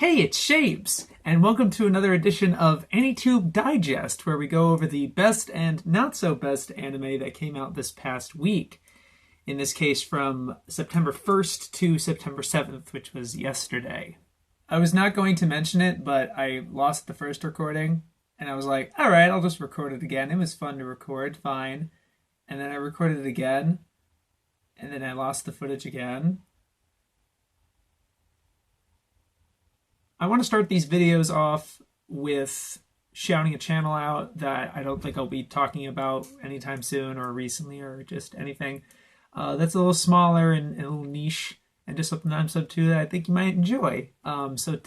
Hey, it's Shapes, and welcome to another edition of Anitube Digest, where we go over the best and not so best anime that came out this past week. In this case, from September 1st to September 7th, which was yesterday. I was not going to mention it, but I lost the first recording, and I was like, alright, I'll just record it again. It was fun to record, fine. And then I recorded it again, and then I lost the footage again. I want to start these videos off with shouting a channel out that I don't think I'll be talking about anytime soon or recently or just anything. That's a little smaller and a little niche and just something I'm sub to that I think you might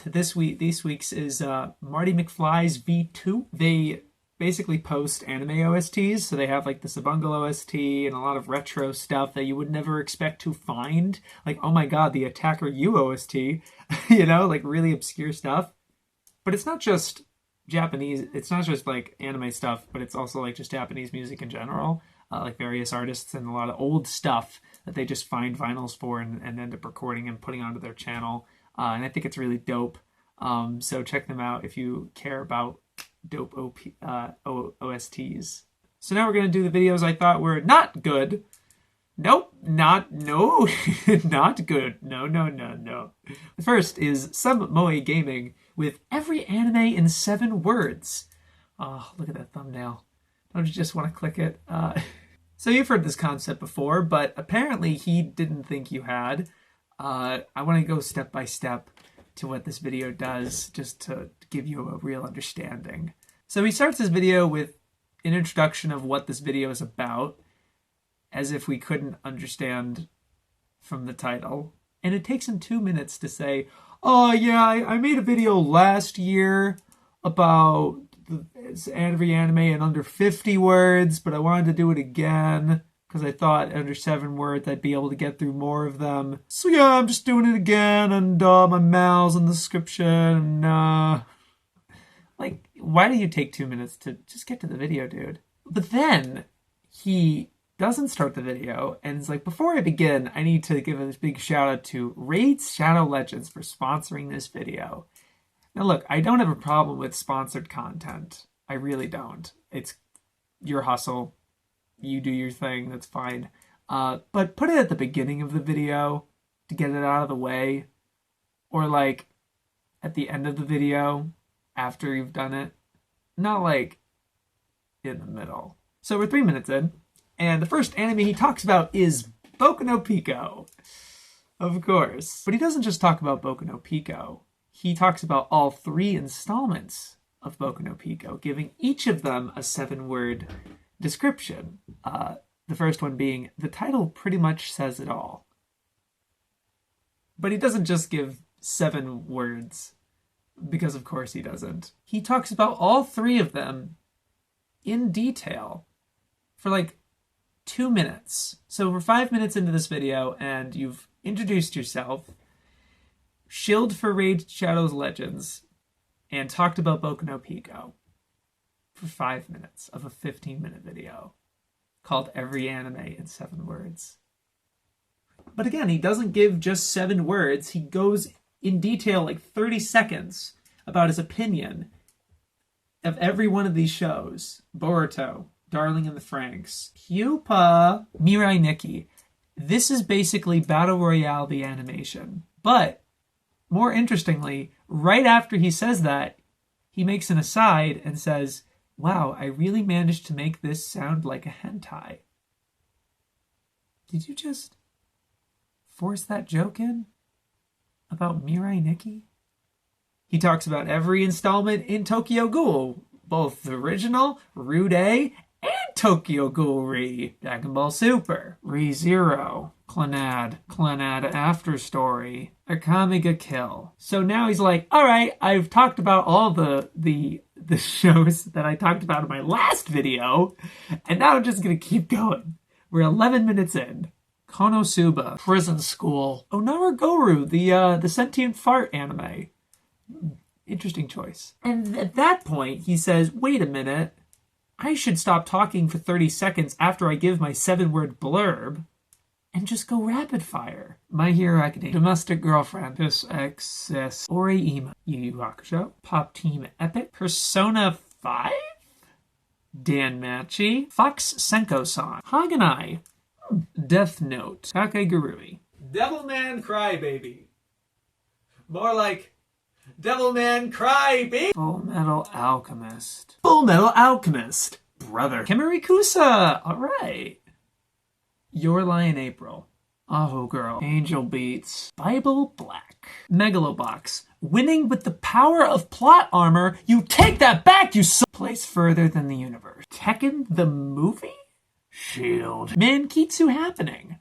this week's is Marty McFly's V2. They basically post anime OSTs, so they have like the Sabungle OST and a lot of retro stuff that you would never expect to find. Like, oh my god, the Attacker U OST, you know, like really obscure stuff. But it's not just Japanese, it's not just like anime stuff, but it's also like just Japanese music in general, like various artists and a lot of old stuff that they just find vinyls for and end up recording and putting onto their channel. And I think it's really dope. So check them out if you care about dope OSTs. So now we're going to do the videos I thought were not good. Nope, not good. No. The first is SomeMoeGaming with every anime in 7 words. Oh, look at that thumbnail. Don't you just want to click it? So you've heard this concept before, but apparently he didn't think you had. I want to go step by step to what this video does, just to give you a real understanding. So he starts his video with an introduction of what this video is about, as if we couldn't understand from the title. And it takes him 2 minutes to say, oh yeah, I made a video last year about every anime in under 50 words, but I wanted to do it again because I thought under 7 words I'd be able to get through more of them. So yeah, I'm just doing it again, and my mail's in the description. Like, why do you take 2 minutes to just get to the video, dude? But then he doesn't start the video, and it's like, before I begin, I need to give a big shout out to Raid Shadow Legends for sponsoring this video. Now look, I don't have a problem with sponsored content. I really don't. It's your hustle. You do your thing, that's fine. But put it at the beginning of the video to get it out of the way. Or like at the end of the video after you've done it. Not like in the middle. So we're 3 minutes in, and the first anime he talks about is Boku no Pico. Of course. But he doesn't just talk about Boku no Pico. He talks about all 3 installments of Boku no Pico, giving each of them a 7-word description. The first one being, the title pretty much says it all. But he doesn't just give 7 words, because of course he doesn't. He talks about all 3 of them in detail for like 2 minutes. So we're 5 minutes into this video, and you've introduced yourself, shilled for Raid Shadow Legends, and talked about Boku no Pico for 5 minutes of a 15-minute video called Every Anime in 7 Words. But again, he doesn't give just 7 words. He goes in detail, like 30 seconds, about his opinion of every one of these shows. Boruto, Darling in the Franxx, Pupa, Mirai Nikki. This is basically Battle Royale the animation. But, more interestingly, right after he says that, he makes an aside and says, wow, I really managed to make this sound like a hentai. Did you just force that joke in? About Mirai Nikki? He talks about every installment in Tokyo Ghoul, both the original, Rude A, and Tokyo Ghoul Re, Dragon Ball Super, ReZero, Clannad After Story, Akame ga Kill. So now he's like, alright, I've talked about all the shows that I talked about in my last video, and now I'm just gonna keep going. We're 11 minutes in. Konosuba, Prison School, Onaragoru, the sentient fart anime. Interesting choice. And at that point, he says, wait a minute, I should stop talking for 30 seconds after I give my 7-word blurb and just go rapid fire. My Hero Academia, Domestic Girlfriend, This Excess, Oreima, Yu Yu Hakusho, Pop Team Epic, Persona 5, Danmachi, Fox Senko-san, Haganai, Death Note, Kakegurui, Devilman Crybaby. More like Devilman Crybaby. Full Metal Alchemist. Full Metal Alchemist. Brother. Kimarikusa. Alright. Your Lie in April. Aho Girl. Angel Beats. Bible Black. Megalobox. Winning with the power of plot armor. You take that back, you place further than the universe. Tekken the movie? Shield. Mankitsu Happening.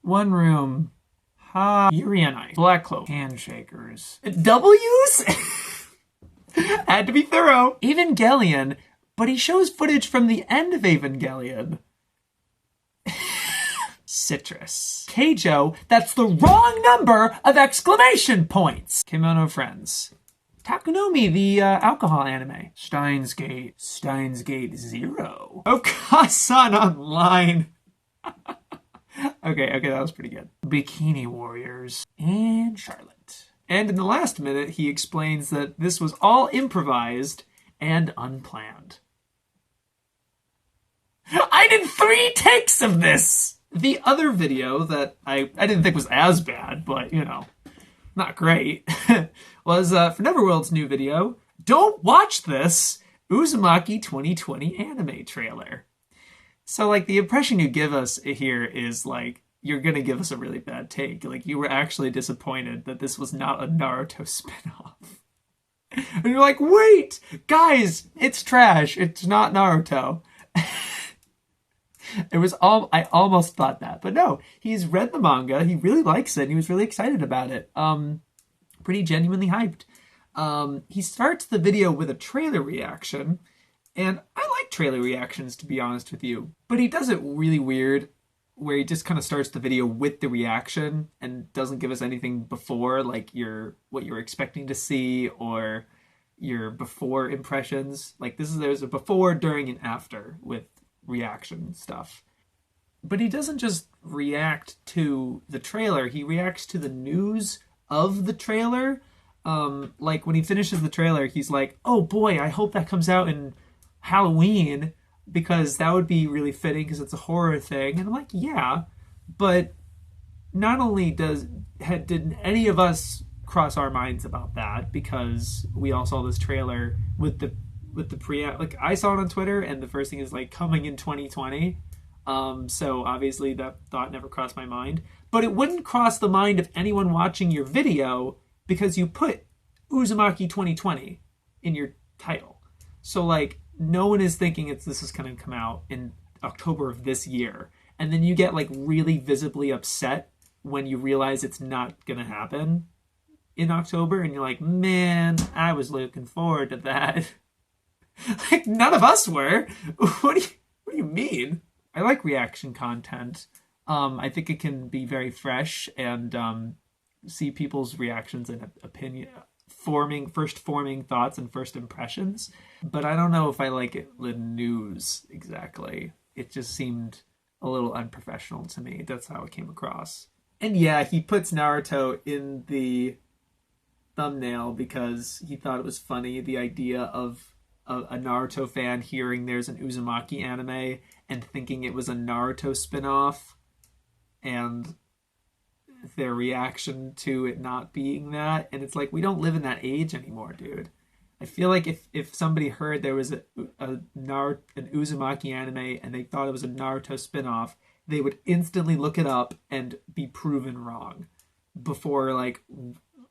One Room. Yuri on Ice. Black Cloak. Handshakers. W's? Had to be thorough. Evangelion, but he shows footage from the end of Evangelion. Citrus. Keijo, that's the wrong number of exclamation points. Kimono Friends. Takunomi, the alcohol anime. Steins Gate. Steins Gate 0. Okasan Online. Okay, that was pretty good. Bikini Warriors. And Charlotte. And in the last minute, he explains that this was all improvised and unplanned. I did 3 takes of this! The other video that I didn't think was as bad, but, you know, not great, was ForneverWorld's new video, Don't Watch This! Uzumaki 2020 anime trailer. So, like, the impression you give us here is, like, you're gonna give us a really bad take. Like, you were actually disappointed that this was not a Naruto spinoff. And you're like, wait! Guys, it's trash. It's not Naruto. I almost thought that. But no, he's read the manga. He really likes it. And he was really excited about it. Pretty genuinely hyped. He starts the video with a trailer reaction. And I like trailer reactions, to be honest with you. But he does it really weird, where he just kind of starts the video with the reaction and doesn't give us anything before, like what you're expecting to see or your before impressions. Like there's a before, during, and after with reaction stuff. But he doesn't just react to the trailer, he reacts to the news of the trailer. Like when he finishes the trailer, he's like, oh boy, I hope that comes out in Halloween, because that would be really fitting because it's a horror thing. And I'm like, yeah, but not only didn't any of us cross our minds about that, because we all saw this trailer with the like I saw it on Twitter, and the first thing is like coming in 2020. So obviously that thought never crossed my mind, but it wouldn't cross the mind of anyone watching your video because you put Uzumaki 2020 in your title. So like, no one is thinking this is going to come out in October of this year. And then you get like really visibly upset when you realize it's not going to happen in October. And you're like, man, I was looking forward to that. Like none of us were. What do you mean? I like reaction content. I think it can be very fresh and see people's reactions and opinion, forming thoughts and first impressions. But I don't know if I like it the news exactly. It just seemed a little unprofessional to me. That's how it came across. And yeah, he puts Naruto in the thumbnail because he thought it was funny, the idea of a Naruto fan hearing there's an Uzumaki anime and thinking it was a Naruto spinoff, and their reaction to it not being that. And it's like, we don't live in that age anymore, dude. I feel like if somebody heard there was an Uzumaki anime and they thought it was a Naruto spinoff, they would instantly look it up and be proven wrong before, like,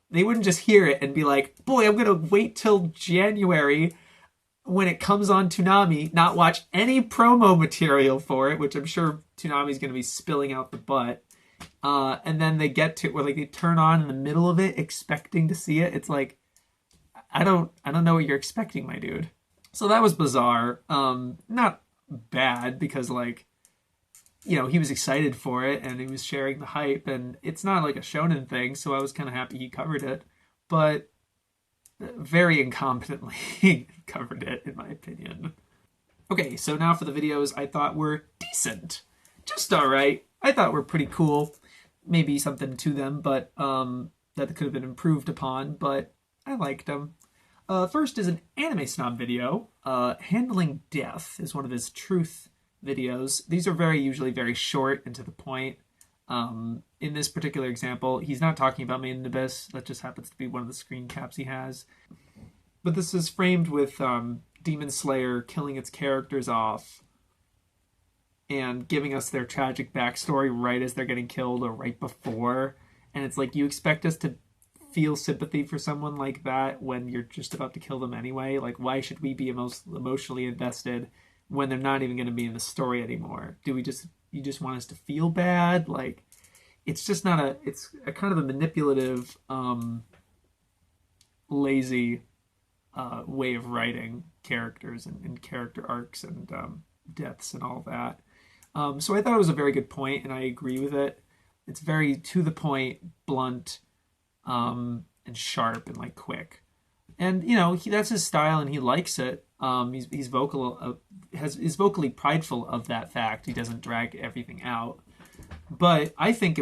they wouldn't just hear it and be like, boy, I'm gonna wait till January when it comes on Toonami, not watch any promo material for it, which I'm sure Toonami's gonna be spilling out the butt. And then they get to where like they turn on in the middle of it expecting to see it. It's like, I don't know what you're expecting, my dude. So that was bizarre. Not bad, because like, you know, he was excited for it and he was sharing the hype, and it's not like a shonen thing, so I was kind of happy he covered it, but very incompetently covered it, in my opinion. Okay, so now for the videos I thought were decent. Just alright. I thought were pretty cool. Maybe something to them, but that could have been improved upon, but I liked them. First is an anime snob video. Handling death is one of his truth videos. These are usually very short and to the point. In this particular example, he's not talking about Made in Abyss. That just happens to be one of the screen caps he has. But this is framed with Demon Slayer killing its characters off and giving us their tragic backstory right as they're getting killed or right before. And it's like, you expect us to feel sympathy for someone like that when you're just about to kill them anyway. Like, why should we be emotionally invested when they're not even going to be in the story anymore? You just want us to feel bad? Like, it's just not it's a kind of a manipulative, lazy way of writing characters and character arcs and deaths and all that. So I thought it was a very good point, and I agree with it. It's very to the point, blunt, and sharp and like quick. And that's his style, and he likes it. He's is vocally prideful of that fact. He doesn't drag everything out. But I think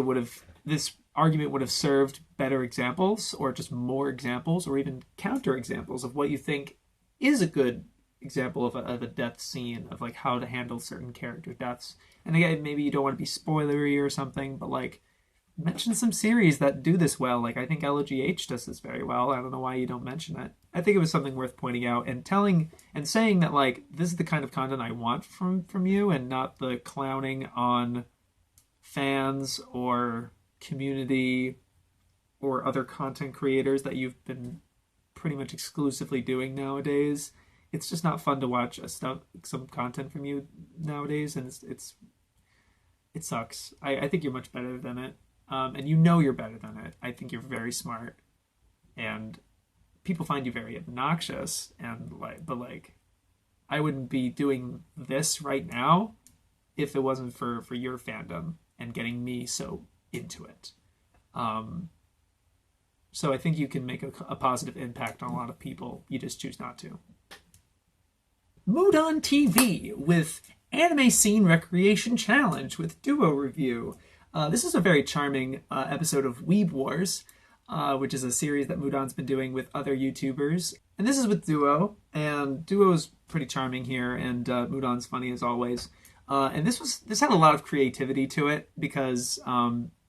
this argument would have served better examples, or just more examples, or even counter examples of what you think is a good example of a death scene, of like how to handle certain character deaths. And again, maybe you don't want to be spoilery or something, but like, mention some series that do this well. Like, I think LGH does this very well. I don't know why you don't mention it. I think it was something worth pointing out and telling and saying that, like, this is the kind of content I want from you, and not the clowning on fans or community or other content creators that you've been pretty much exclusively doing nowadays. It's just not fun to watch some content from you nowadays, and it sucks. I think you're much better than it. And you're better than it. I think you're very smart, and people find you very obnoxious. But I wouldn't be doing this right now if it wasn't for your fandom and getting me so into it. So I think you can make a positive impact on a lot of people. You just choose not to. MudanTV with Anime Scene Recreation Challenge with Duo Review. This is a very charming episode of Weeb Wars, which is a series that Mudan's been doing with other YouTubers. And this is with Duo, and Duo's pretty charming here, and Mudan's funny as always. And this had a lot of creativity to it, because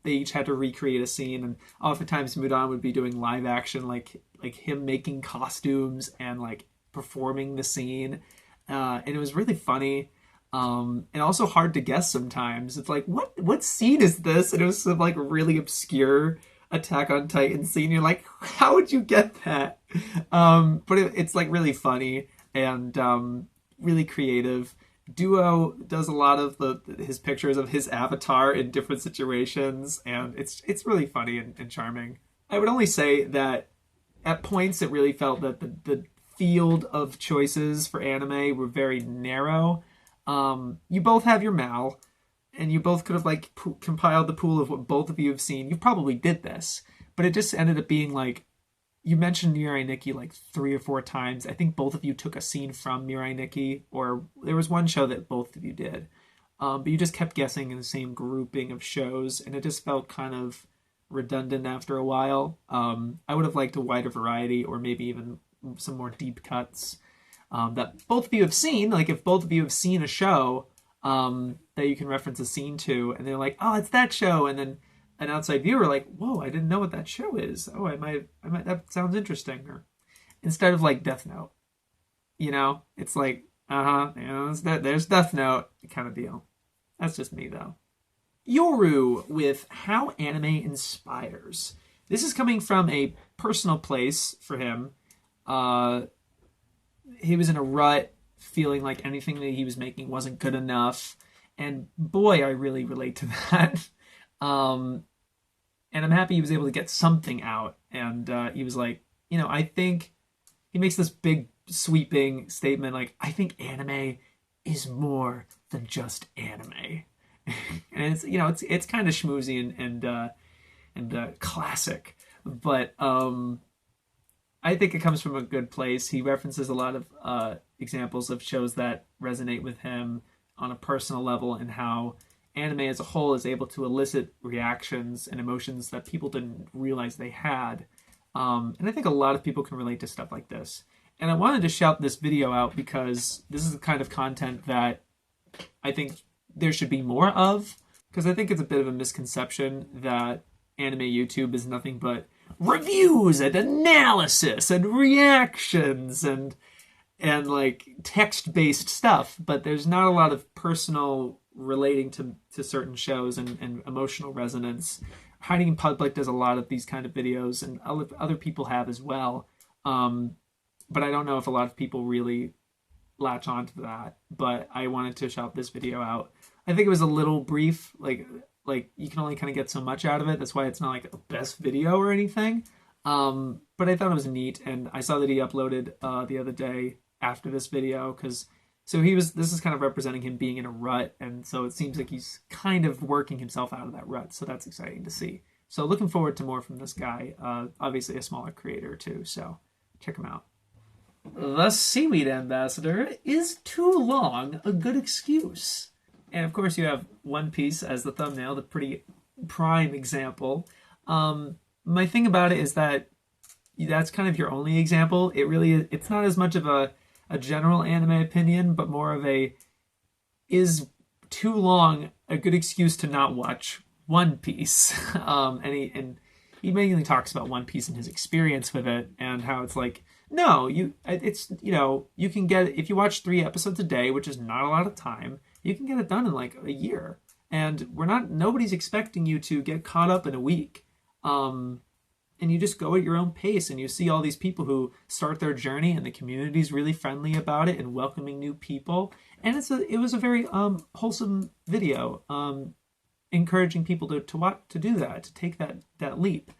they each had to recreate a scene, and oftentimes Mudan would be doing live action, like him making costumes and like performing the scene. And it was really funny. And also hard to guess sometimes. It's like, what scene is this? And it was some like really obscure Attack on Titan scene. You're like, how would you get that? But it's like really funny and really creative. Duo does a lot of his pictures of his avatar in different situations, and it's really funny and charming. I would only say that at points it really felt that the field of choices for anime were very narrow. You both have your Mal, and you both could have like compiled the pool of what both of you have seen. You probably did this, but it just ended up being like, you mentioned Mirai Nikki like 3 or 4 times. I think both of you took a scene from Mirai Nikki, or there was one show that both of you did. But you just kept guessing in the same grouping of shows, and it just felt kind of redundant after a while. I would have liked a wider variety, or maybe even some more deep cuts that both of you have seen. Like, if both of you have seen a show that you can reference a scene to, and they're like, oh, it's that show, and then an outside viewer like, whoa, I didn't know what that show is. Oh, I might, that sounds interesting. Or instead of like Death Note, it's like, there's Death Note kind of deal. That's just me though. Yoruu with How Anime Inspires. This is coming from a personal place for him. He was in a rut, feeling like anything that he was making wasn't good enough. And boy, I really relate to that. And I'm happy he was able to get something out. And he was like, I think he makes this big sweeping statement like, I think anime is more than just anime. And it's kind of schmoozy and classic, but I think it comes from a good place. He references a lot of examples of shows that resonate with him on a personal level, and how anime as a whole is able to elicit reactions and emotions that people didn't realize they had. And I think a lot of people can relate to stuff like this. And I wanted to shout this video out because this is the kind of content that I think there should be more of, because I think it's a bit of a misconception that anime YouTube is nothing but reviews and analysis and reactions and like text-based stuff, but there's not a lot of personal relating to certain shows and emotional resonance. Hiding in Public does a lot of these kind of videos, and other people have as well. But I don't know if a lot of people really latch onto that. But I wanted to shout this video out. I think it was a little brief, like you can only kind of get so much out of it. That's why it's not like a best video or anything. But I thought it was neat, and I saw that he uploaded the other day after this video, because this is kind of representing him being in a rut, and so it seems like he's kind of working himself out of that rut, so that's exciting to see. So looking forward to more from this guy. Obviously a smaller creator too, so check him out. The Seaweed Ambassador is too long a good excuse. And of course you have One Piece as the thumbnail, the pretty prime example. My thing about it is that that's kind of your only example. It's not as much of a general anime opinion, but more of is too long a good excuse to not watch One Piece. And he mainly talks about One Piece and his experience with it, and how it's like, no, you can get it if you watch 3 episodes a day, which is not a lot of time. You can get it done in like a year, and nobody's expecting you to get caught up in a week. And you just go at your own pace, and you see all these people who start their journey, and the community's really friendly about it and welcoming new people. And it was a very wholesome video, encouraging people to do that, to take that leap.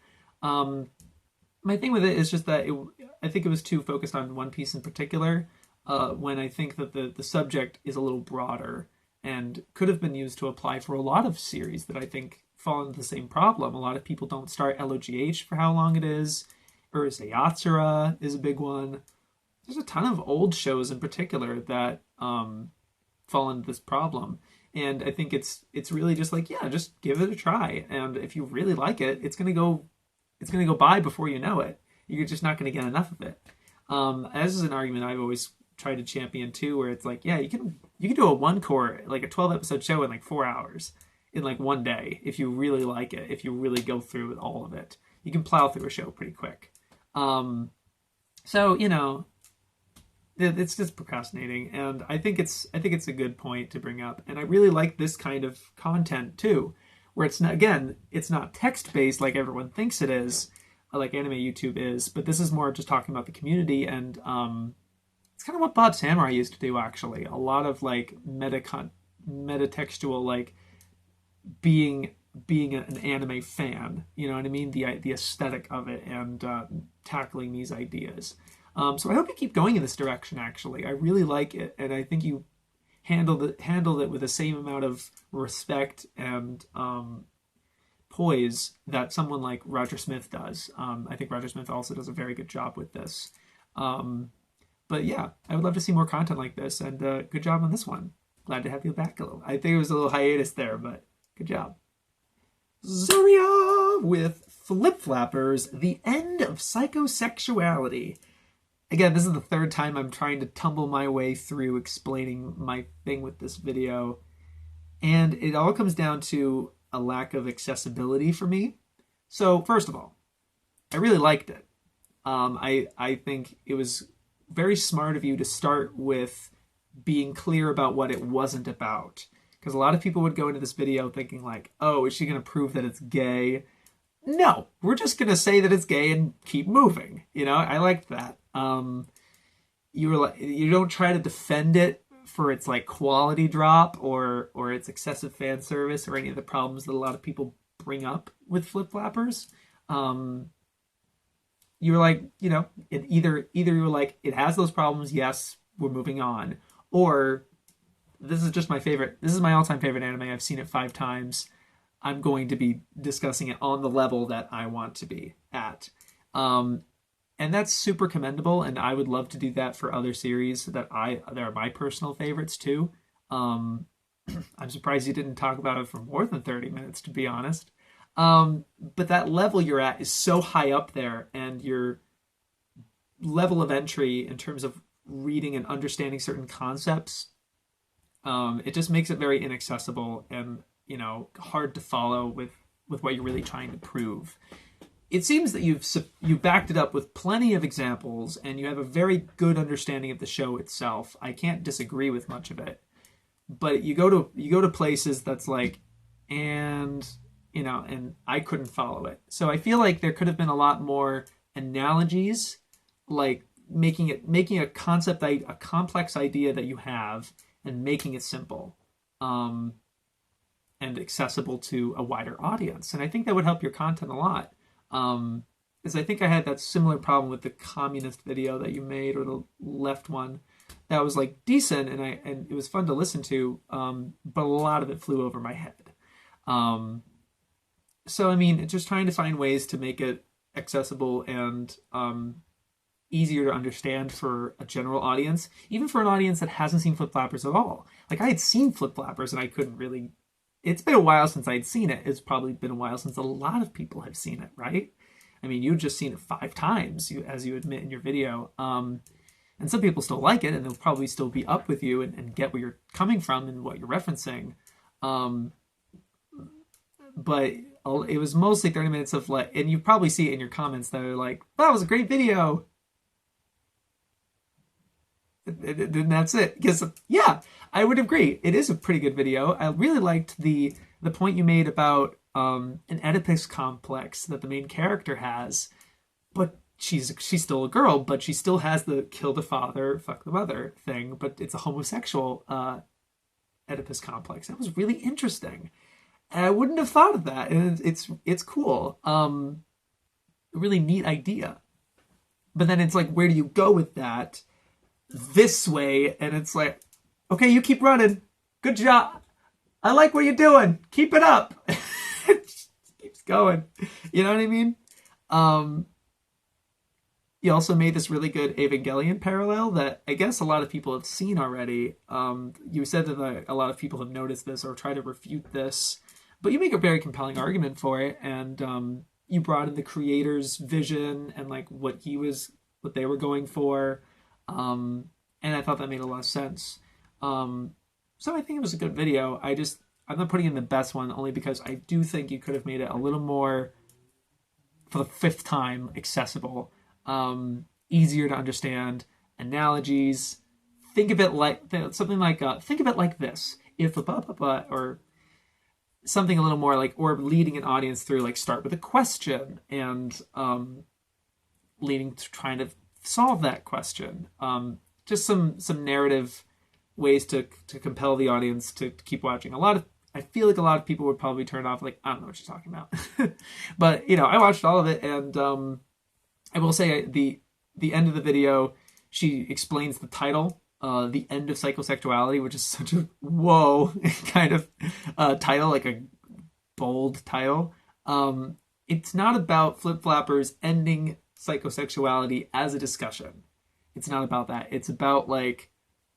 My thing with it is just that I think it was too focused on One Piece in particular, when I think that the subject is a little broader and could have been used to apply for a lot of series that I think fall into the same problem. A lot of people don't start LOGH for how long it is. Urusei Yatsura is a big one. There's a ton of old shows in particular that fall into this problem. And I think it's really just like, yeah, just give it a try. And if you really like it, it's gonna go by before you know it. You're just not gonna get enough of it. As is an argument I've always tried to champion too, where it's like, yeah, you can do a one-core, like a 12-episode show in like 4 hours. In like one day, if you really like it, if you really go through with all of it, you can plow through a show pretty quick. So it's just procrastinating, and I think it's a good point to bring up. And I really like this kind of content too, where it's not text based like everyone thinks it is, like anime YouTube is, but this is more just talking about the community, and it's kind of what Bob Samurai used to do actually. A lot of like metatextual, like being an anime fan, you know what I mean? The aesthetic of it, and tackling these ideas. So I hope you keep going in this direction, actually. I really like it, and I think you handled it with the same amount of respect and poise that someone like Roger Smith does. I think Roger Smith also does a very good job with this. But yeah, I would love to see more content like this, and good job on this one. Glad to have you back a little. I think it was a little hiatus there, but good job. Zeria with Flip Flappers, The End of Psychosexuality. Again, this is the 3rd time I'm trying to tumble my way through explaining my thing with this video. And it all comes down to a lack of accessibility for me. So, first of all, I really liked it. I think it was very smart of you to start with being clear about what it wasn't about. Because a lot of people would go into this video thinking like, oh, is she going to prove that it's gay? No, we're just going to say that it's gay and keep moving. You know, I liked that. You don't try to defend it for its like quality drop or its excessive fan service or any of the problems that a lot of people bring up with Flip Flappers. You were like, you know, either you were like, it has those problems, yes, we're moving on, or this is my all-time favorite anime. I've seen it 5 times. I'm going to be discussing it on the level that I want to be at. And that's super commendable, and I would love to do that for other series that are my personal favorites too. I'm surprised you didn't talk about it for more than 30 minutes, to be honest. But that level you're at is so high up there, and your level of entry in terms of reading and understanding certain concepts, it just makes it very inaccessible and, you know, hard to follow with what you're really trying to prove. It seems that you've backed it up with plenty of examples, and you have a very good understanding of the show itself. I can't disagree with much of it, but you go to places that's like, and you know, and I couldn't follow it. So I feel like there could have been a lot more analogies, like making a concept, a complex idea that you have, and making it simple, and accessible to a wider audience. And I think that would help your content a lot. Because I think I had that similar problem with the communist video that you made, or the left one, that was like decent, and it was fun to listen to, but a lot of it flew over my head. So I mean, just trying to find ways to make it accessible and easier to understand for a general audience, even for an audience that hasn't seen Flip Flappers at all. Like, I had seen Flip Flappers and I couldn't really. It's been a while since I'd seen it. It's probably been a while since a lot of people have seen it, right? I mean, you've just seen it 5 times, as you admit in your video. And some people still like it, and they'll probably still be up with you and get where you're coming from and what you're referencing. But it was mostly 30 minutes of like, and you probably see it in your comments that are like, that was a great video. And that's it. Because, yeah, I would agree. It is a pretty good video. I really liked the point you made about an Oedipus complex that the main character has, but she's still a girl, but she still has the kill the father, fuck the mother thing, but it's a homosexual Oedipus complex. That was really interesting. And I wouldn't have thought of that. And it's cool. A really neat idea. But then it's like, where do you go with that? This way, and it's like, okay, you keep running. Good job. I like what you're doing. Keep it up. It just keeps going. You know what I mean? You also made this really good Evangelion parallel that I guess a lot of people have seen already. You said that a lot of people have noticed this or try to refute this, but you make a very compelling argument for it, and you brought in the creator's vision and like what they were going for. And I thought that made a lot of sense. So I think it was a good video. I'm not putting in the best one only because I do think you could have made it a little more, for the 5th time, accessible, easier to understand, analogies. Think of it like something like think of it like this: if or something a little more like, or leading an audience through, like, start with a question and leading to trying to solve that question. Just some narrative ways to compel the audience to keep watching. I feel like a lot of people would probably turn off, like, I don't know what you're talking about. But, you know, I watched all of it, and I will say the end of the video, she explains the title, The End of Psychosexuality, which is such a whoa kind of title, like a bold title. It's not about Flip Flappers ending psychosexuality as a discussion. It's not about that. It's about, like,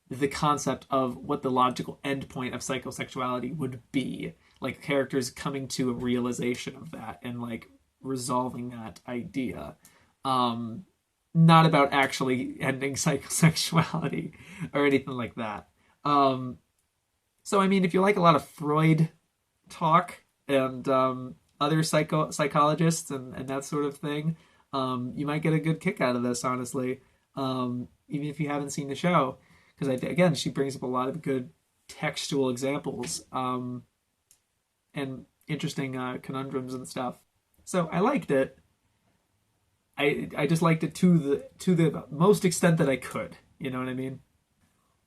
the concept of what the logical endpoint of psychosexuality would be. Like, characters coming to a realization of that and, like, resolving that idea. Not about actually ending psychosexuality or anything like that. So, I mean, if you like a lot of Freud talk and other psychologists and that sort of thing, you might get a good kick out of this, honestly, even if you haven't seen the show. Because, again, she brings up a lot of good textual examples and interesting conundrums and stuff. So I liked it. I just liked it to the most extent that I could. You know what I mean?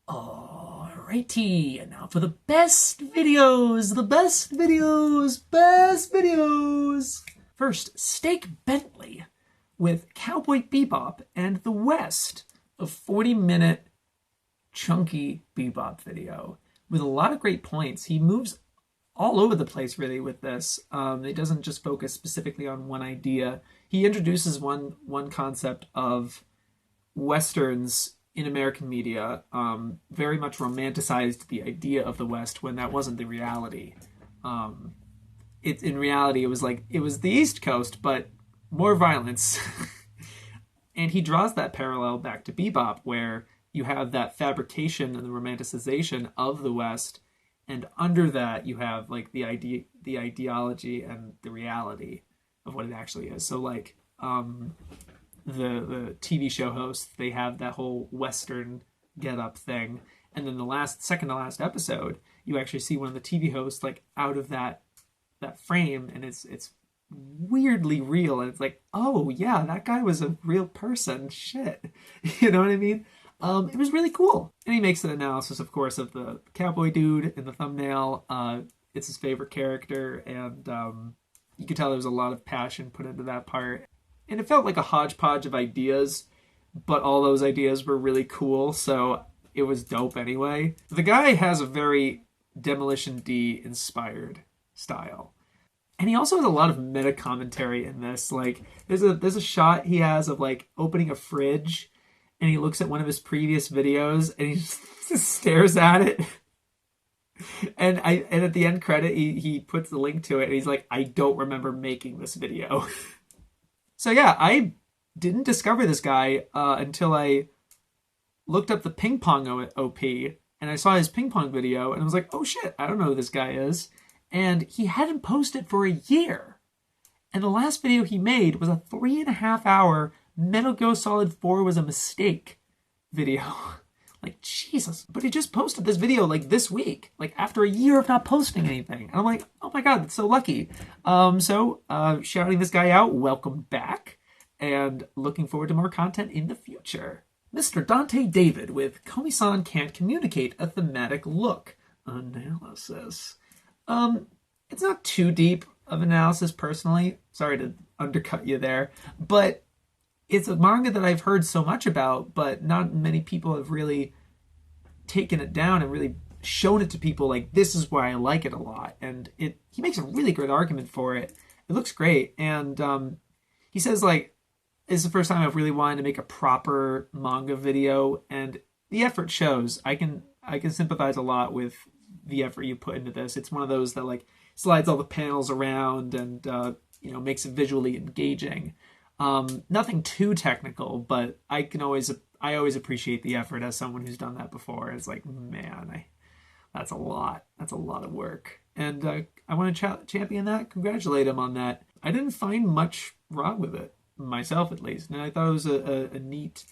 Alrighty, and now for the best videos. First, Steak Bentley with Cowboy Bebop and the West, a 40-minute chunky Bebop video with a lot of great points. He moves all over the place, really, with this. It doesn't just focus specifically on one idea. He introduces one concept of Westerns in American media very much romanticized the idea of the West when that wasn't the reality. In reality, it was like it was the East Coast, but more violence. And he draws that parallel back to Bebop, where you have that fabrication and the romanticization of the West, and under that you have like the ideology and the reality of what it actually is. So like the TV show hosts, they have that whole Western get up thing, and then the second to last episode, you actually see one of the TV hosts like out of that frame, and it's weirdly real, and it's like, oh yeah, that guy was a real person. Shit. You know what I mean? It was really cool. And he makes an analysis, of course, of the cowboy dude in the thumbnail. It's his favorite character, and you could tell there was a lot of passion put into that part. And it felt like a hodgepodge of ideas, but all those ideas were really cool, so it was dope anyway. The guy has a very Demolition D inspired style. And he also has a lot of meta commentary in this. Like there's a shot he has of like opening a fridge, and he looks at one of his previous videos and he just stares at it. And at the end credit he puts the link to it, and he's like, I don't remember making this video. So yeah, I didn't discover this guy until I looked up the ping pong OP, and I saw his ping pong video, and I was like, oh shit, I don't know who this guy is. And he hadn't posted for a year. And the last video he made was a 3.5 hour Metal Gear Solid 4 was a mistake video. Like, Jesus. But he just posted this video like this week, like after a year of not posting anything. And I'm like, oh my God, that's so lucky. Shouting this guy out, welcome back. And looking forward to more content in the future. MrDanteDavid with Komi-san Can't Communicate a Thematic Look analysis. It's not too deep of analysis personally. Sorry to undercut you there, but it's a manga that I've heard so much about, but not many people have really taken it down and really shown it to people like, this is why I like it a lot. And he makes a really good argument for it. It looks great. And he says like, it's the first time I've really wanted to make a proper manga video, and the effort shows. I can sympathize a lot with the effort you put into this. It's one of those that like slides all the panels around and makes it visually engaging. Nothing too technical, but I always appreciate the effort as someone who's done that before. It's like, man, that's a lot of work, and I want to champion that, congratulate him on that. I didn't find much wrong with it myself, at least, and I thought it was a neat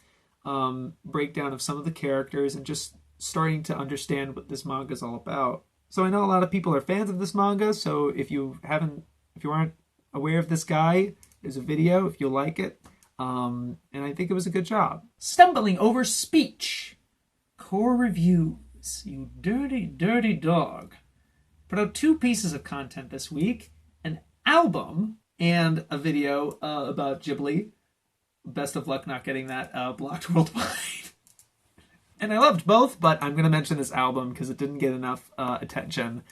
breakdown of some of the characters and just starting to understand what this manga is all about. So I know a lot of people are fans of this manga, so if you aren't aware of this guy, there's a video if you like it. And I think it was a good job. Stumbling over speech. Core reviews, you dirty, dirty dog. Put out 2 pieces of content this week. An album and a video about Ghibli. Best of luck not getting that blocked worldwide. And I loved both, but I'm going to mention this album because it didn't get enough attention.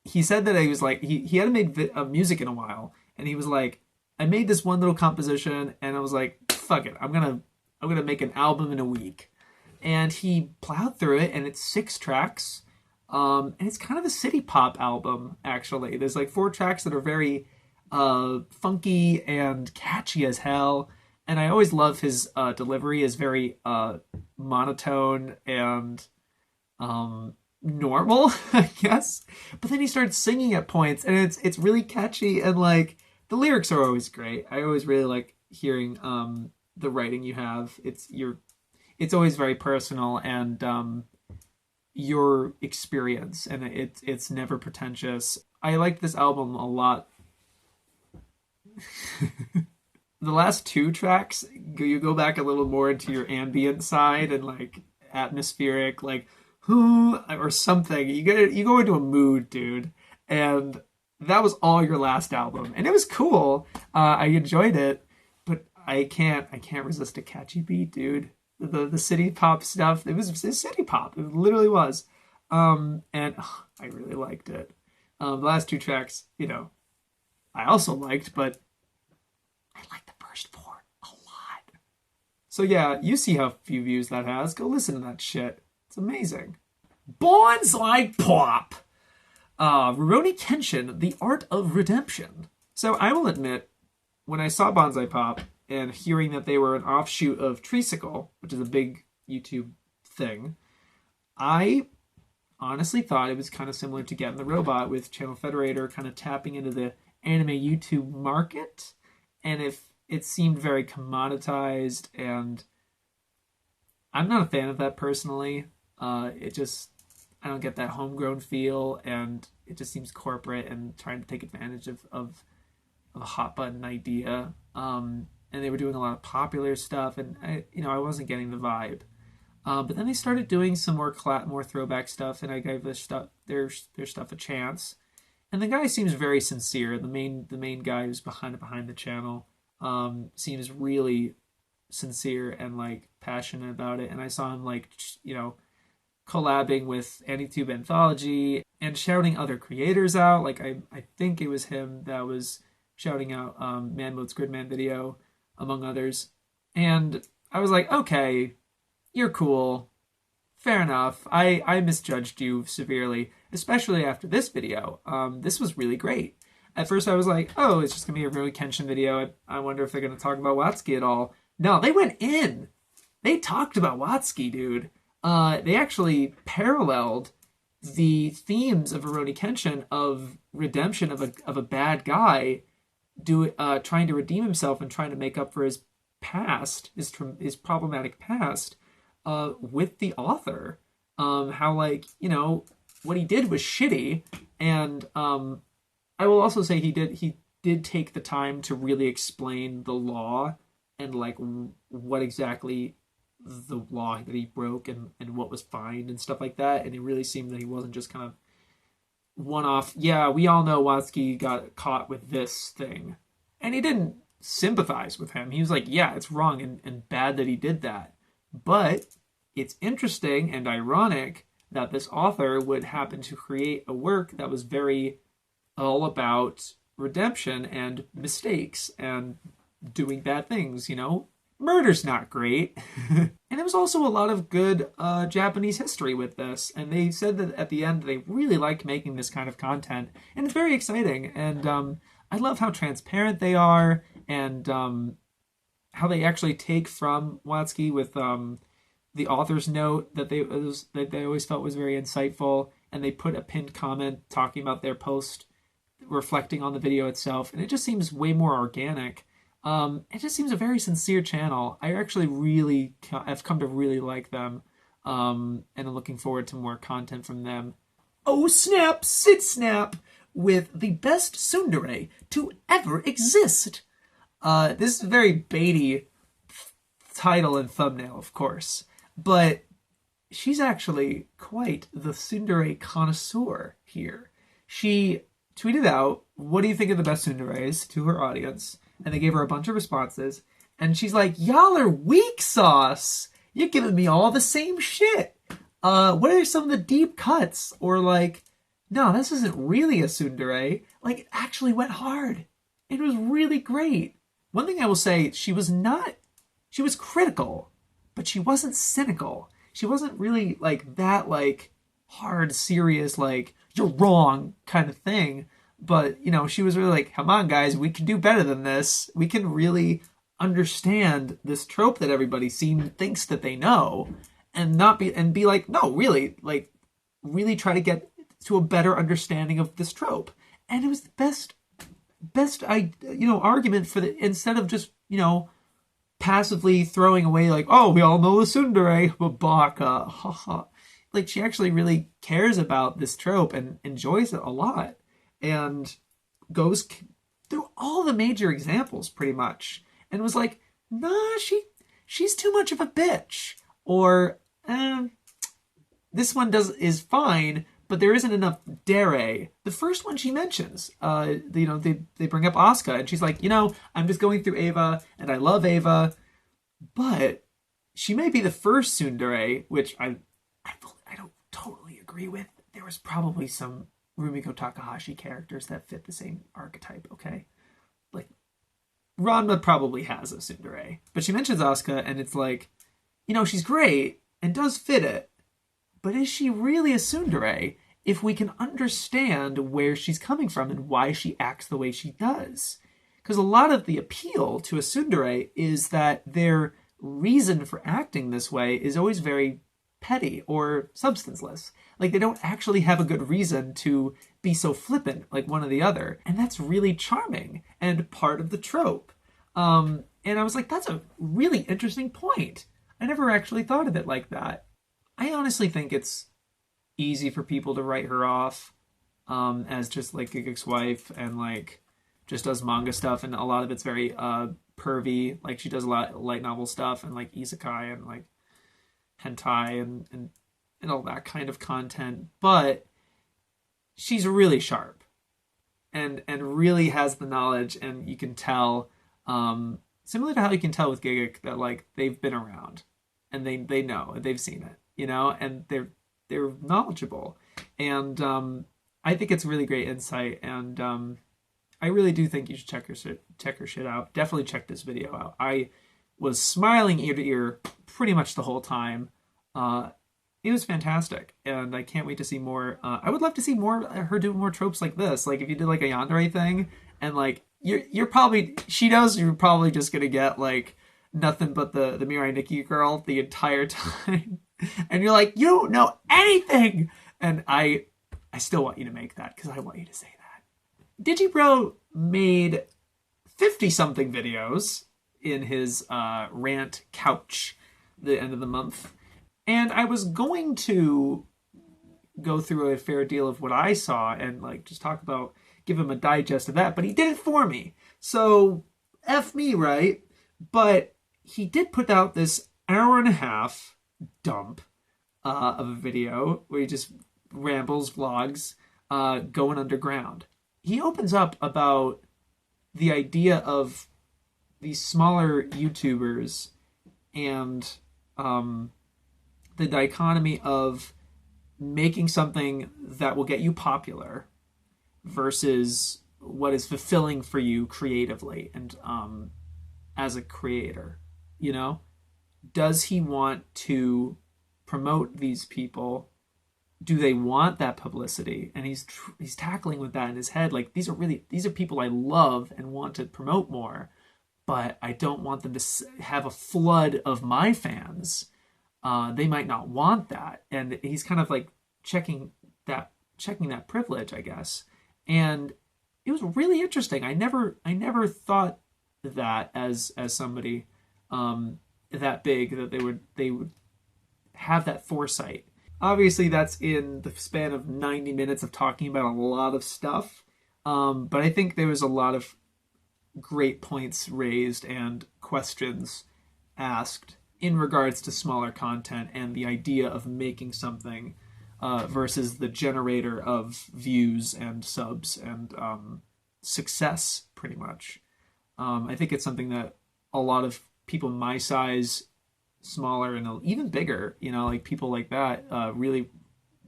He said that he was like, he hadn't made music in a while, and he was like, I made this one little composition, and I was like, fuck it, I'm gonna make an album in a week. And he plowed through it, and it's 6 tracks, and it's kind of a city pop album, actually. There's like 4 tracks that are very funky and catchy as hell. And I always love his delivery is very monotone and normal, I guess. But then he starts singing at points, and it's really catchy, and like the lyrics are always great. I always really like hearing the writing you have. It's always very personal, and your experience, and it's never pretentious. I liked this album a lot. The last 2 tracks, you go back a little more into your ambient side and like atmospheric, like who or something. You go into a mood, dude. And that was all your last album, and it was cool. I enjoyed it, but I can't resist a catchy beat, dude. The city pop stuff. It was city pop. It literally was. And I really liked it. The last 2 tracks, I also liked, but I liked the first 4 a lot. So yeah, you see how few views that has. Go listen to that shit. It's amazing. Bonsai Pop! Rurouni Kenshin, The Art of Redemption. So I will admit, when I saw Bonsai Pop and hearing that they were an offshoot of Treesicle, which is a big YouTube thing, I honestly thought it was kind of similar to Get in the Robot, with Channel Federator kind of tapping into the anime YouTube market. And if it seemed very commoditized, and I'm not a fan of that personally. I don't get that homegrown feel, and it just seems corporate and trying to take advantage of a hot button idea. And they were doing a lot of popular stuff, and I wasn't getting the vibe. But then they started doing some more throwback stuff, and I gave their stuff a chance. And the guy seems very sincere. The main guy who's behind the channel seems really sincere and like passionate about it. And I saw him collabing with Anitube Anthology and shouting other creators out. Like I think it was him that was shouting out Man Mode's Gridman video, among others. And I was like, okay, you're cool. Fair enough. I misjudged you severely, especially after this video. This was really great. At first I was like, oh, it's just going to be a Rurouni Kenshin video. I wonder if they're going to talk about Watsuki at all. No, they went in. They talked about Watsuki, dude. They actually paralleled the themes of Rurouni Kenshin of redemption of a bad guy trying to redeem himself and trying to make up for his past, his problematic past, with the author. How what he did was shitty, and I will also say he did take the time to really explain the law and like what exactly the law that he broke and what was fined and stuff like that. And it really seemed that he wasn't just kind of one-off, yeah, we all know Watsuki got caught with this thing. And he didn't sympathize with him. He was like, yeah, it's wrong and bad that he did that. But it's interesting and ironic that this author would happen to create a work that was very all about redemption and mistakes and doing bad things, Murder's not great. And there was also a lot of good Japanese history with this. And they said that at the end they really liked making this kind of content. And it's very exciting. And I love how transparent they are, and how they actually take from Watsuki with the author's note that they always felt was very insightful. And they put a pinned comment talking about their post, reflecting on the video itself. And it just seems way more organic. It just seems a very sincere channel. I actually really have come to really like them, and I'm looking forward to more content from them. Oh snap, sydsnap, with the best tsundere to ever exist. This is a very baity title and thumbnail, of course, but she's actually quite the tsundere connoisseur here. She tweeted out, what do you think of the best tsunderes, to her audience? And they gave her a bunch of responses. And she's like, y'all are weak sauce. You're giving me all the same shit. What are some of the deep cuts? Or like, no, this isn't really a tsundere. Like, it actually went hard. It was really great. One thing I will say, she was critical, but she wasn't cynical. She wasn't really like that, like, hard, serious, like, you're wrong kind of thing. But, she was really like, come on, guys, we can do better than this. We can really understand this trope that everybody thinks that they know, and be like, no, really, like, really try to get to a better understanding of this trope. And it was the best argument for instead of just, passively throwing away like, oh, we all know the tsundere, baka, haha. Like, she actually really cares about this trope and enjoys it a lot. And goes through all the major examples pretty much, and was like, nah, she's too much of a bitch, or this one is fine, but there isn't enough dere. The first one she mentions, they bring up Asuka, and she's like, I'm just going through Eva, and I love Eva, but she may be the first tsundere, which I don't totally agree with. There was probably some Rumiko Takahashi characters that fit the same archetype, okay? Like, Ranma probably has a tsundere, but she mentions Asuka, and it's like, she's great and does fit it, but is she really a tsundere if we can understand where she's coming from and why she acts the way she does? Because a lot of the appeal to a tsundere is that their reason for acting this way is always very petty or substanceless. Like, they don't actually have a good reason to be so flippant like one or the other. And that's really charming and part of the trope. And I was like, that's a really interesting point. I never actually thought of it like that. I honestly think it's easy for people to write her off as just like Gigik's wife and like just does manga stuff, and a lot of it's very pervy. Like, she does a lot of light novel stuff and like isekai and like hentai and all that kind of content. But she's really sharp and really has the knowledge, and you can tell, similar to how you can tell with Gigik, that like they've been around and they know and they've seen it, and they're knowledgeable. And I think it's really great insight, and I really do think you should check her shit out. Definitely check this video out. I was smiling ear to ear pretty much the whole time. It was fantastic, and I can't wait to see more. I would love to see her do more tropes like this. Like, if you did like a yandere thing, and like you're probably, she knows you're probably just gonna get like nothing but the Mirai Nikki girl the entire time, and you're like, you don't know anything. And I still want you to make that, because I want you to say that. Digibro made 50-something videos in his rant couch the end of the month. And I was going to go through a fair deal of what I saw and like just give him a digest of that, but he did it for me. So F me, right? But he did put out this hour-and-a-half dump of a video where he just rambles, vlogs, going underground. He opens up about the idea of these smaller YouTubers and the dichotomy of making something that will get you popular versus what is fulfilling for you creatively and as a creator. Does he want to promote these people? Do they want that publicity? And he's tackling with that in his head. Like, these are people I love and want to promote more, but I don't want them to have a flood of my fans. They might not want that. And he's kind of like checking that privilege, I guess. And it was really interesting. I never thought that as somebody that big, that they would have that foresight. Obviously, that's in the span of 90 minutes of talking about a lot of stuff. But I think there was a lot of great points raised and questions asked in regards to smaller content and the idea of making something versus the generator of views and subs and success, pretty much. I think it's something that a lot of people my size, smaller, and even bigger, like people like that, really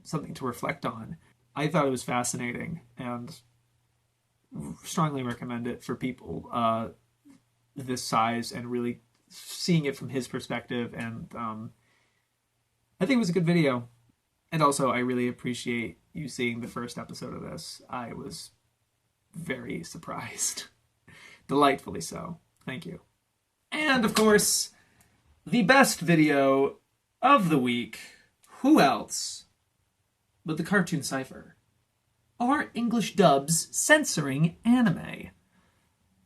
something to reflect on. I thought it was fascinating and strongly recommend it for people this size and really seeing it from his perspective. And I think it was a good video. And also, I really appreciate you seeing the first episode of this. I was very surprised. Delightfully so. Thank you. And of course, the best video of the week. Who else but the Cartoon Cipher? Are English dubs censoring anime?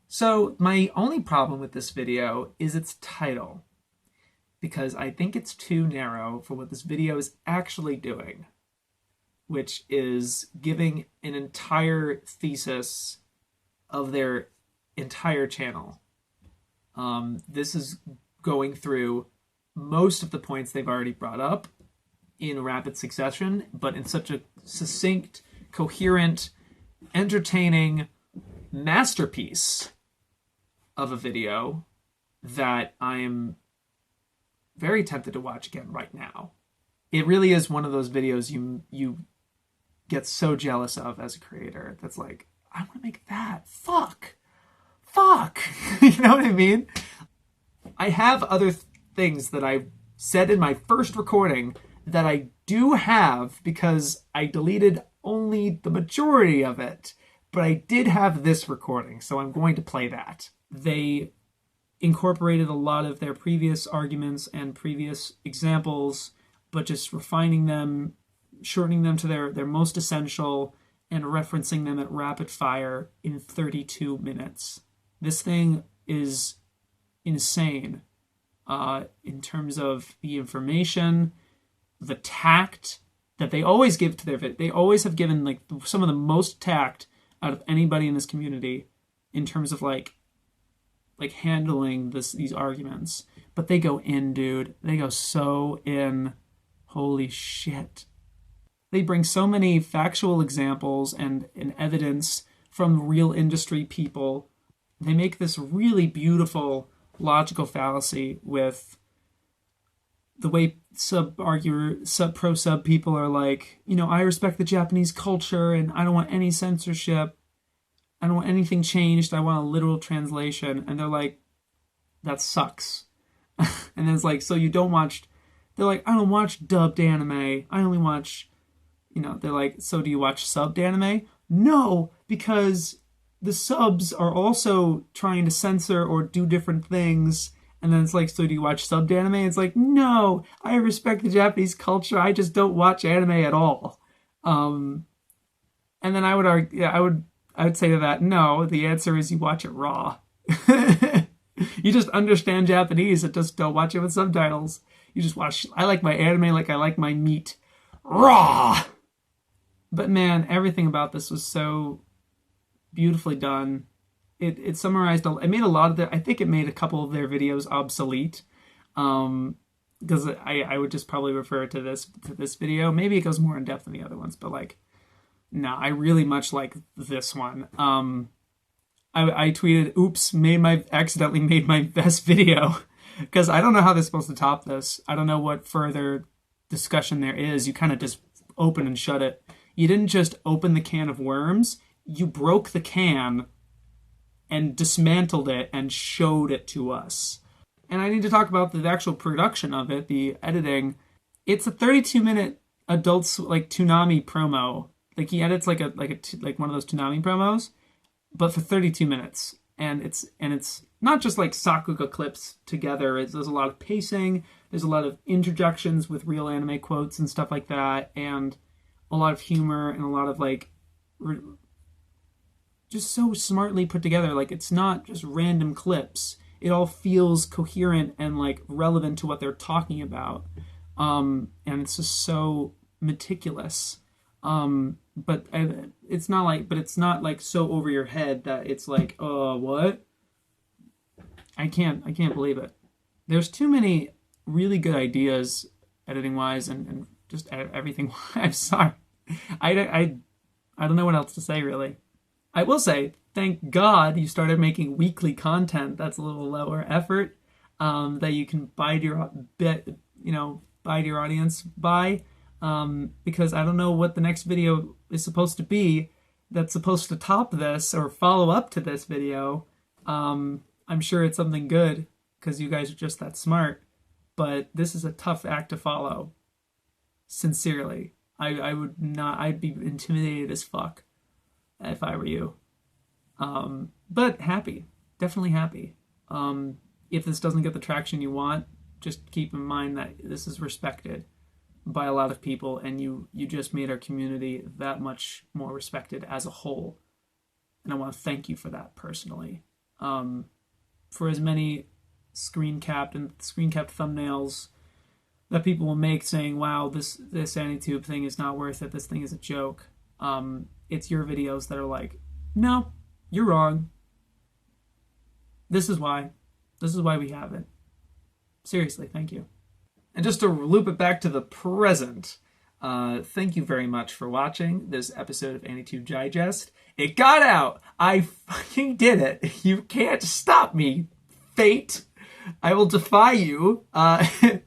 So my only problem with this video is its title, because I think it's too narrow for what this video is actually doing, which is giving an entire thesis of their entire channel. This is going through most of the points they've already brought up in rapid succession, but in such a succinct, coherent, entertaining masterpiece of a video that I am very tempted to watch again right now. It really is one of those videos you get so jealous of as a creator. That's like, I want to make that. Fuck. fuck? You know what I mean? I have other things that I said in my first recording that I do have because I deleted only the majority of it, but I did have this recording, so I'm going to play that. They incorporated a lot of their previous arguments and previous examples, but just refining them, shortening them to their most essential, and referencing them at rapid fire in 32 minutes. This thing is insane in terms of the information, the tact that they always give to their video. They always have given like some of the most tact out of anybody in this community in terms of like handling these arguments. But they go in, dude. They go so in. Holy shit. They bring so many factual examples and evidence from real industry people. They make this really beautiful logical fallacy with the way pro-sub people are like, you know, I respect the Japanese culture and I don't want any censorship. I don't want anything changed. I want a literal translation. And they're like, that sucks. And then it's like, so you don't watch, they're like, I don't watch dubbed anime. I only watch, you know, they're like, so do you watch subbed anime? No, because the subs are also trying to censor or do different things. And then it's like, so do you watch subbed anime? It's like, no, I respect the Japanese culture. I just don't watch anime at all. And then I would argue, yeah, I would say to that, no, the answer is you watch it raw. You just understand Japanese and just don't watch it with subtitles. You just watch, I like my anime like I like my meat. Raw! But man, everything about this was so beautifully done. It summarized, it made a lot of I think it made a couple of their videos obsolete. Because I would just probably refer to this video. Maybe it goes more in depth than the other ones, but like, no, I really much like this one. I tweeted, oops, accidentally made my best video. Because I don't know how they're supposed to top this. I don't know what further discussion there is. You kind of just open and shut it. You didn't just open the can of worms. You broke the can and dismantled it and showed it to us. And I need to talk about the actual production of it, the editing. It's a 32-minute adults like Toonami promo. Like he edits like one of those Toonami promos, but for 32 minutes. And it's not just like Sakuga clips together. There's a lot of pacing. There's a lot of interjections with real anime quotes and stuff like that, and a lot of humor and a lot of like just so smartly put together. Like it's not just random clips. It all feels coherent and like relevant to what they're talking about. And it's just so meticulous. But it's not like so over your head that it's like, oh, what? I can't believe it. There's too many really good ideas editing wise and just everything. I'm sorry. I don't know what else to say really. I will say, thank God you started making weekly content that's a little lower effort, that you can bide your audience by. Because I don't know what the next video is supposed to be that's supposed to top this or follow up to this video. I'm sure it's something good because you guys are just that smart, but this is a tough act to follow. Sincerely, I'd be intimidated as fuck if I were you. But happy, definitely happy. If this doesn't get the traction you want, just keep in mind that this is respected by a lot of people, and you just made our community that much more respected as a whole. And I want to thank you for that personally. For as many screen capped thumbnails that people will make saying, wow, this Anitube thing is not worth it, this thing is a joke. It's your videos that are like, no, you're wrong. This is why we have it. Seriously, thank you. And just to loop it back to the present, thank you very much for watching this episode of Anitube Digest. It got out! I fucking did it! You can't stop me, fate! I will defy you. And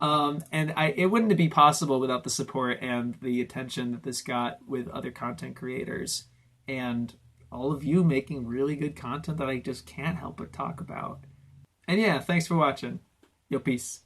it wouldn't be possible without the support and the attention that this got with other content creators. And all of you making really good content that I just can't help but talk about. And yeah, thanks for watching. Yo, peace.